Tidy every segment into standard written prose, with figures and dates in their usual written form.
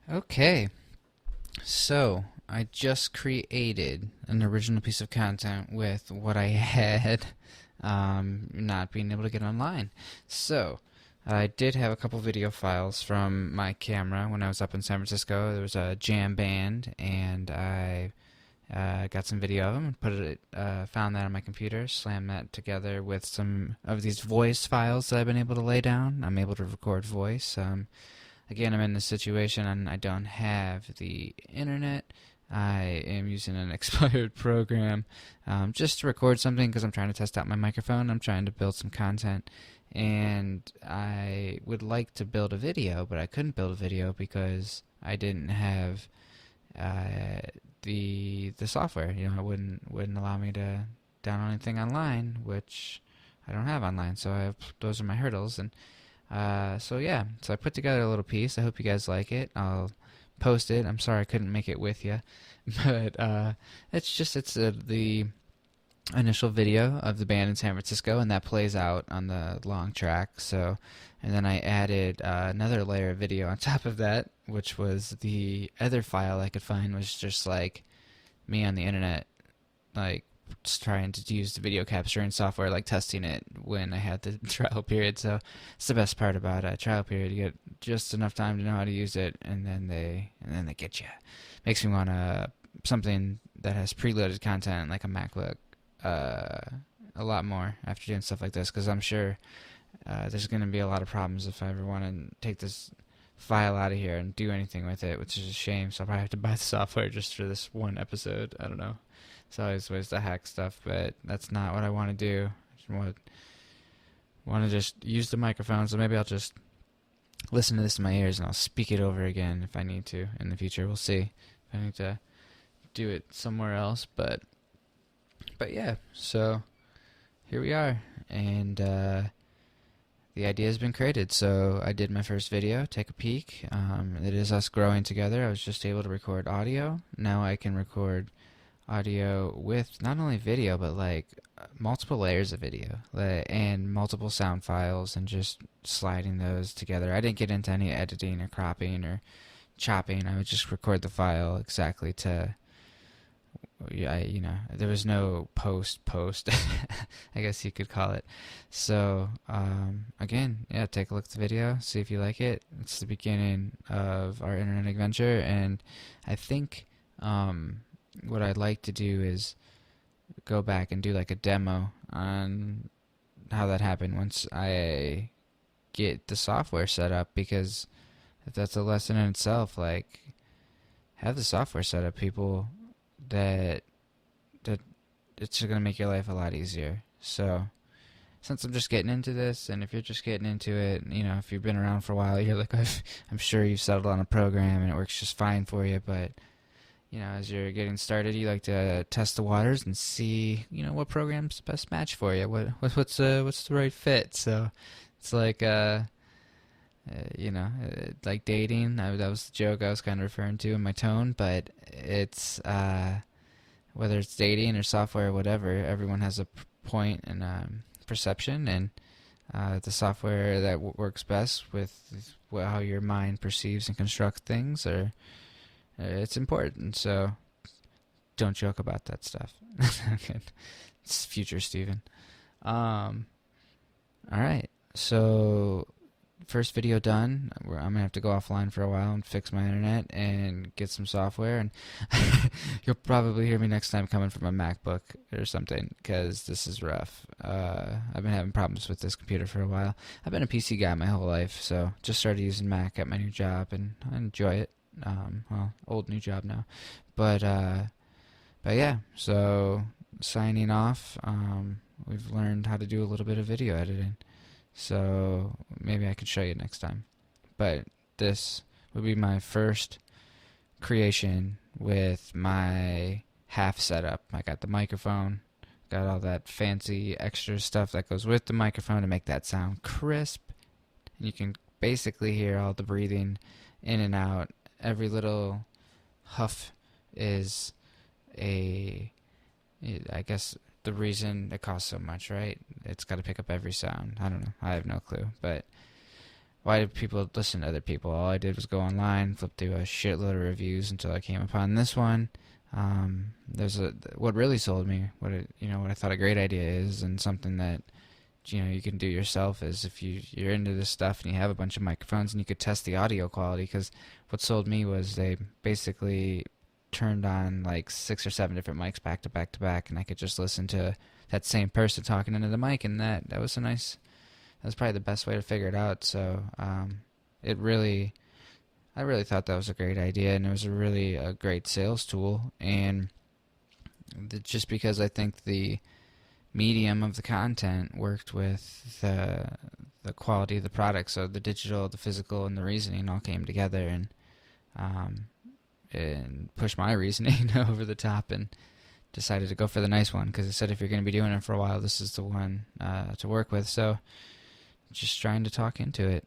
Okay, so I just created an original piece of content with what I had not being able to get online. So I did have a couple video files from my camera when I was up in San Francisco. There was a jam band, and I got some video of them and found that on my computer, slammed that together with some of these voice files that I've been able to lay down. I'm able to record voice. Again, I'm in this situation and I don't have the internet. I am using an expired program just to record something because I'm trying to test out my microphone. I'm trying to build some content, and I would like to build a video, but I couldn't build a video because I didn't have the software. It wouldn't allow me to download anything online, which I don't have online. So those are my hurdles, and so yeah, so I put together a little piece. I hope you guys like it. I'll post it. I'm sorry I couldn't make it with you, but it's the initial video of the band in San Francisco, and that plays out on the long track. So, and then I added another layer of video on top of that, which was the other file I could find was just like me on the internet, like just trying to use the video capturing software, like testing it when I had the trial period. So it's the best part about a trial period. You get just enough time to know how to use it, and then they get you. Makes me want something that has preloaded content like a MacBook a lot more after doing stuff like this, because I'm sure there's going to be a lot of problems if I ever want to take this file out of here and do anything with it, which is a shame. So I'll probably have to buy the software just for this one episode. I don't know. It's always ways to hack stuff, but that's not what I want to do. I just want to just use the microphone, so maybe I'll just listen to this in my ears and I'll speak it over again if I need to in the future. We'll see if I need to do it somewhere else, but yeah, so here we are, and the idea has been created. So I did my first video, take a peek. It is us growing together. I was just able to record audio. Now I can record audio with not only video, but like multiple layers of video and multiple sound files, and just sliding those together. I didn't get into any editing or cropping or chopping. I would just record the file exactly to, there was no post, I guess you could call it. So, again, yeah, take a look at the video, see if you like it. It's the beginning of our internet adventure, and I think, what I'd like to do is go back and do like a demo on how that happened once I get the software set up, because if that's a lesson in itself, like, have the software set up, people, that it's going to make your life a lot easier. So since I'm just getting into this, and if you're just getting into it, if you've been around for a while, you're like, I'm sure you've settled on a program and it works just fine for you, but as you're getting started, you like to test the waters and see, what program's the best match for you. What's the right fit? So it's like, like dating. That was the joke I was kind of referring to in my tone, but it's whether it's dating or software or whatever, everyone has a point and perception, and the software that works best with how your mind perceives and constructs things, or it's important. So don't joke about that stuff. It's future Steven. All right. So first video done. I'm gonna have to go offline for a while and fix my internet and get some software, and you'll probably hear me next time coming from a MacBook or something, because this is rough. I've been having problems with this computer for a while. I've been a PC guy my whole life, so just started using Mac at my new job, and I enjoy it. Old new job now, but yeah. So signing off. We've learned how to do a little bit of video editing, so maybe I could show you next time. But this would be my first creation with my half setup. I got the microphone, got all that fancy extra stuff that goes with the microphone to make that sound crisp. And you can basically hear all the breathing in and out. Every little huff is I guess the reason it costs so much, right? It's got to pick up every sound. I don't know. I have no clue. But why did people listen to other people? All I did was go online, flip through a shitload of reviews until I came upon this one. What really sold me, what I thought a great idea is, and something that you can do yourself, is if you're into this stuff and you have a bunch of microphones and you could test the audio quality. Because what sold me was they basically turned on like 6 or 7 different mics back to back to back, and I could just listen to that same person talking into the mic, and that was that was probably the best way to figure it out. So I really thought that was a great idea, and it was a great sales tool. And just because I think the medium of the content worked with the quality of the product, so the digital, the physical, and the reasoning all came together and pushed my reasoning over the top, and decided to go for the nice one, because I said if you're going to be doing it for a while, this is the one to work with. So just trying to talk into it.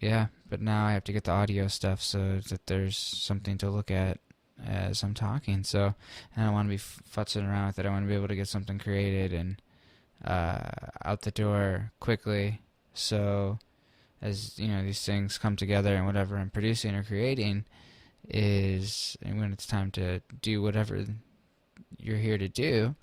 Yeah, but now I have to get the audio stuff so that there's something to look at as I'm talking. So I don't want to be futzing around with it. I want to be able to get something created and out the door quickly. So as these things come together, and whatever I'm producing or creating and when it's time to do whatever you're here to do,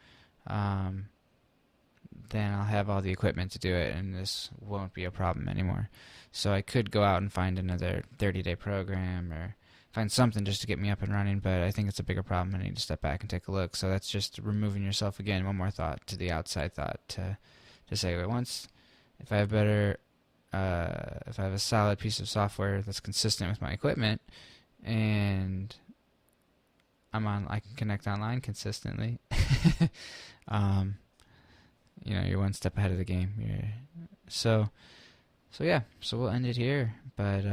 then I'll have all the equipment to do it, and this won't be a problem anymore. So I could go out and find another 30-day program or find something just to get me up and running, but I think it's a bigger problem. I need to step back and take a look. So that's just removing yourself again, one more thought to the outside thought to say, wait, if I have a solid piece of software that's consistent with my equipment, and I can connect online consistently. You're one step ahead of the game. So we'll end it here. But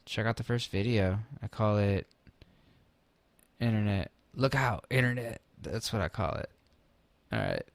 check out the first video. I call it Internet. Look out, Internet. That's what I call it. All right.